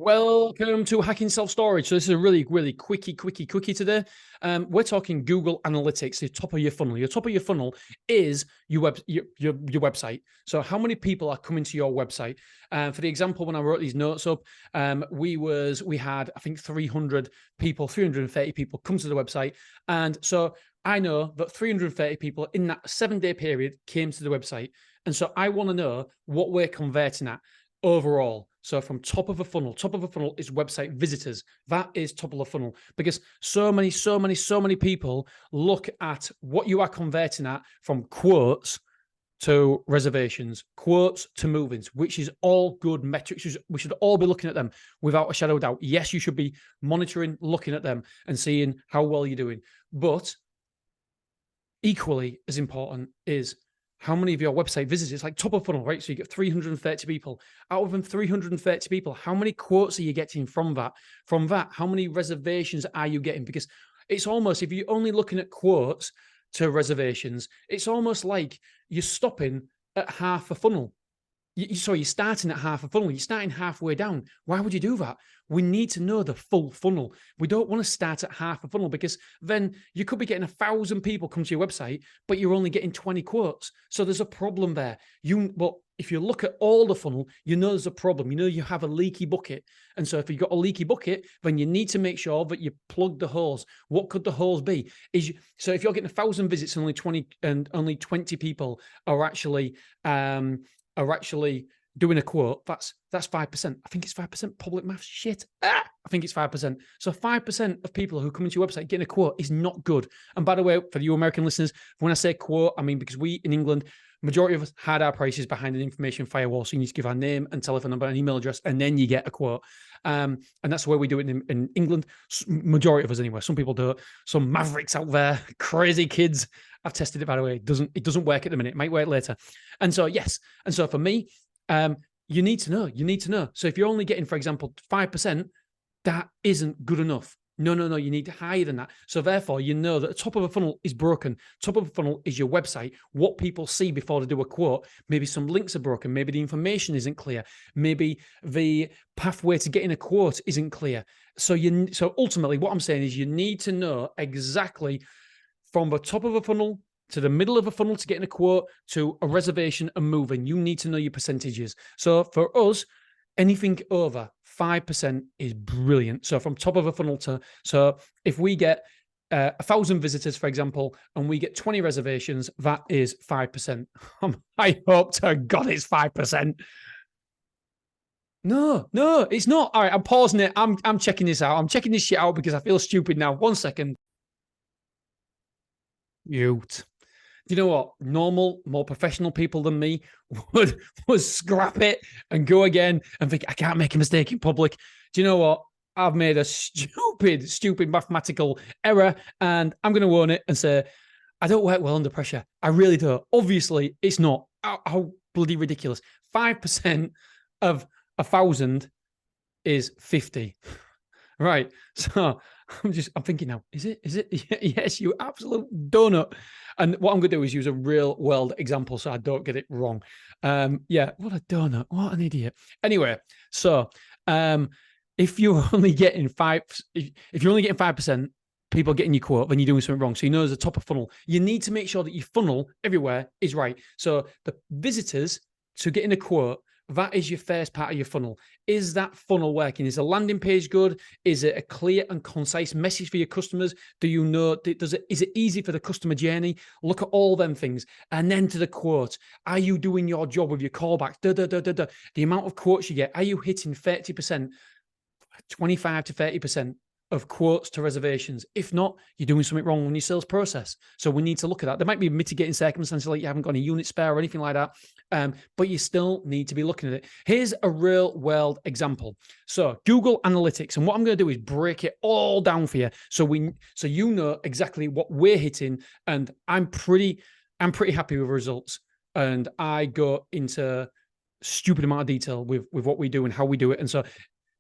Welcome to Hacking Self-Storage. So this is a really quickie today. We're talking Google Analytics, the top of your funnel. Your top of your funnel is your website. So how many people are coming to your website? For the example, when I wrote these notes up, we had, I think, 330 people come to the website. And so I know that 330 people in that 7-day period came to the website. And so I want to know what we're converting at overall. So from top of a funnel is website visitors. That is top of the funnel, because so many people look at what you are converting at from quotes to reservations, quotes to move-ins, which is all good metrics. We should all be looking at them without a shadow of doubt. Yes, you should be monitoring, looking at them and seeing how well you're doing. But equally as important is how many of your website visitors, it's like top of funnel, right? So you get 330 people. Out of them 330 people, how many quotes are you getting from that? From that, how many reservations are you getting? Because it's almost, if you're only looking at quotes to reservations, it's almost like you're stopping at half a funnel. You're starting at half a funnel. You're starting halfway down. Why would you do that? We need to know the full funnel. We don't want to start at half a funnel, because then you could be getting 1,000 people come to your website, but you're only getting 20 quotes. So there's a problem there. Well, if you look at all the funnel, you know there's a problem. You know you have a leaky bucket. And so if you've got a leaky bucket, then you need to make sure that you plug the holes. What could the holes be? So if you're getting 1,000 visits and only 20 people are actually doing a quote, that's 5%. I think it's 5%. Public maths shit. I think it's 5%. So 5% of people who come into your website getting a quote is not good. And by the way, for you American listeners, when I say quote, I mean because we in England, majority of us had our prices behind an information firewall. So you need to give our name and telephone number and email address, and then you get a quote. And that's the way we do it in England. Majority of us anyway. Some people do it. Some mavericks out there, crazy kids. I've tested it, by the way. It doesn't work at the minute. It might work later. And so, yes. And so for me, you need to know. So if you're only getting, for example, 5%, that isn't good enough. No, you need higher than that. So therefore, you know that the top of a funnel is broken. Top of a funnel is your website, what people see before they do a quote. Maybe some links are broken. Maybe the information isn't clear. Maybe the pathway to getting a quote isn't clear. So ultimately, what I'm saying is you need to know exactly from the top of a funnel to the middle of a funnel to getting a quote to a reservation and moving. You need to know your percentages. So for us, anything over 5% is brilliant. So from top of a funnel so if we get 1,000 visitors, for example, and we get 20 reservations, that is 5%. I hope to God it's 5%. No, it's not. All right, I'm pausing it. I'm checking this out. I'm checking this shit out because I feel stupid now. 1 second. Do you know what? Normal, more professional people than me would scrap it and go again and think, I can't make a mistake in public. Do you know what? I've made a stupid mathematical error, and I'm going to own it and say, I don't work well under pressure. I really don't. Obviously, it's not. How bloody ridiculous. 5% of 1,000 is 50. Right. So I'm thinking now, is it? Yes, you absolute donut. And what I'm going to do is use a real world example so I don't get it wrong. Yeah, what a donut. What an idiot. Anyway, so if you're only getting 5%, people getting your quote, then you're doing something wrong. So you know there's a top of funnel. You need to make sure that your funnel everywhere is right. So the visitors to getting a quote, that is your first part of your funnel. Is that funnel working? Is the landing page good? Is it a clear and concise message for your customers? Do you know, is it easy for the customer journey? Look at all them things. And then to the quote, are you doing your job with your callbacks? The amount of quotes you get, are you hitting 30%, 25 to 30%? Of quotes to reservations? If not, you're doing something wrong in your sales process. So we need to look at that. There might be mitigating circumstances like you haven't got a unit spare or anything like that, but you still need to be looking at it. Here's a real world example. So Google Analytics, and what I'm going to do is break it all down for you, so you know exactly what we're hitting. And I'm pretty happy with the results. And I go into stupid amount of detail with what we do and how we do it. And so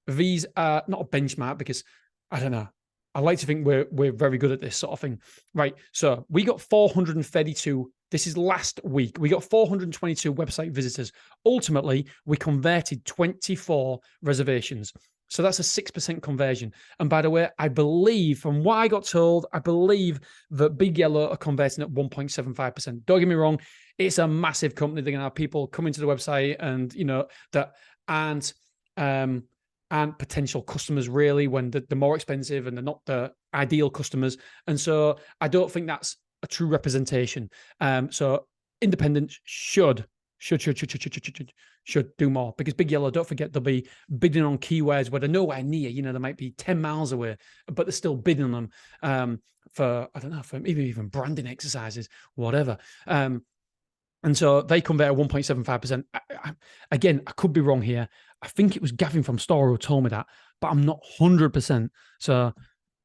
these are not a benchmark, because I don't know. I like to think we're very good at this sort of thing. Right. So we got 432. This is last week. We got 422 website visitors. Ultimately, we converted 24 reservations. So that's a 6% conversion. And by the way, I believe from what I got told, I believe that Big Yellow are converting at 1.75%. Don't get me wrong. It's a massive company. They're going to have people coming to the website and, that and potential customers really when they're more expensive and they're not the ideal customers. And so I don't think that's a true representation. So independents should do more, because Big Yellow, don't forget, they'll be bidding on keywords where they're nowhere near. They might be 10 miles away, but they're still bidding on them for, I don't know, for maybe even branding exercises, whatever. And so they convert at 1.75%. Again, I could be wrong here. I think it was Gavin from Store who told me that, but I'm not 100%. So,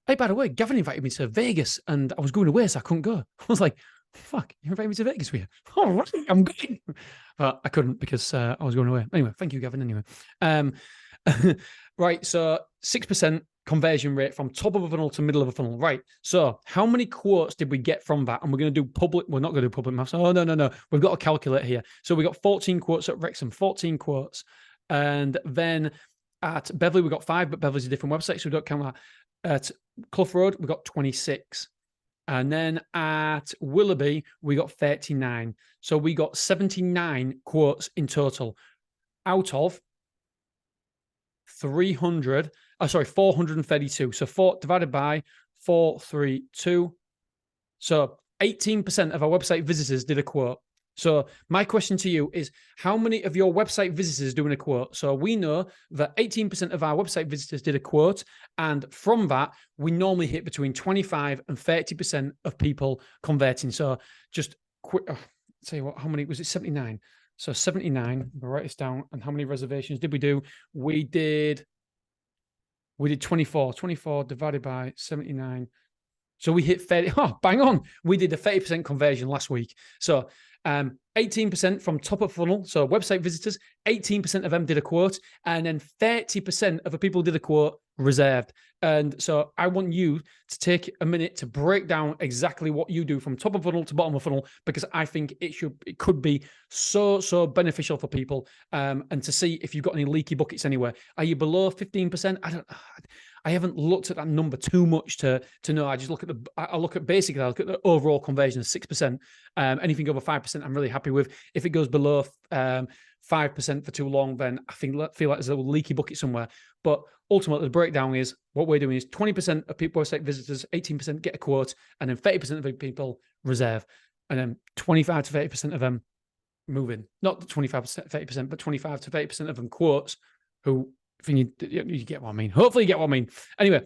hey, by the way, Gavin invited me to Vegas and I was going away, so I couldn't go. I was like, fuck, you invited me to Vegas with you? All right, I'm going. But I couldn't because I was going away. Anyway, thank you, Gavin, anyway. Right, so 6% conversion rate from top of a funnel to middle of a funnel. Right, so how many quotes did we get from that? And we're going to do public, we're not going to do public maths. Oh, no. We've got a calculator here. So we got 14 quotes at Wrexham, 14 quotes. And then at Beverley, we got 5, but Beverley's a different website, so we don't count that. At Clough Road, we got 26. And then at Willoughby, we got 39. So we got 79 quotes in total out of 432. So 4 divided by 432. So 18% of our website visitors did a quote. So my question to you is, how many of your website visitors doing a quote? So we know that 18% of our website visitors did a quote. And from that, we normally hit between 25 and 30% of people converting. So just quick, tell you what, how many was it? 79. So 79, we'll write this down. And how many reservations did we do? We did 24 divided by 79. So we hit 30. Oh, bang on. We did a 30% conversion last week. So 18% from top of funnel, so website visitors, 18% of them did a quote, and then 30% of the people who did a quote reserved. And so I want you to take a minute to break down exactly what you do from top of funnel to bottom of funnel, because I think it could be so beneficial for people, and to see if you've got any leaky buckets anywhere. Are you below 15%? I haven't looked at that number too much to know. I just look at I look at the overall conversion of 6%. Anything over 5%, I'm really happy with. If it goes below 5% for too long, then I feel like there's a leaky bucket somewhere. But ultimately, the breakdown is what we're doing is 20% of people, website visitors, 18% get a quote, and then 30% of the people reserve, and then 25 to 30% of them move in. Not 25%, 30%, but 25 to 30% of them quotes who. You get what I mean. Hopefully you get what I mean. Anyway,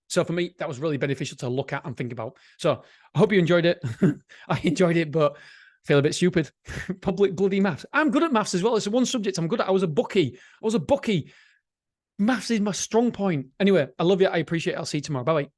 so for me, that was really beneficial to look at and think about. So I hope you enjoyed it. I enjoyed it, but I feel a bit stupid. Public bloody maths. I'm good at maths as well. It's the one subject I'm good at. I was a bookie. Maths is my strong point. Anyway, I love you. I appreciate it. I'll see you tomorrow. Bye-bye.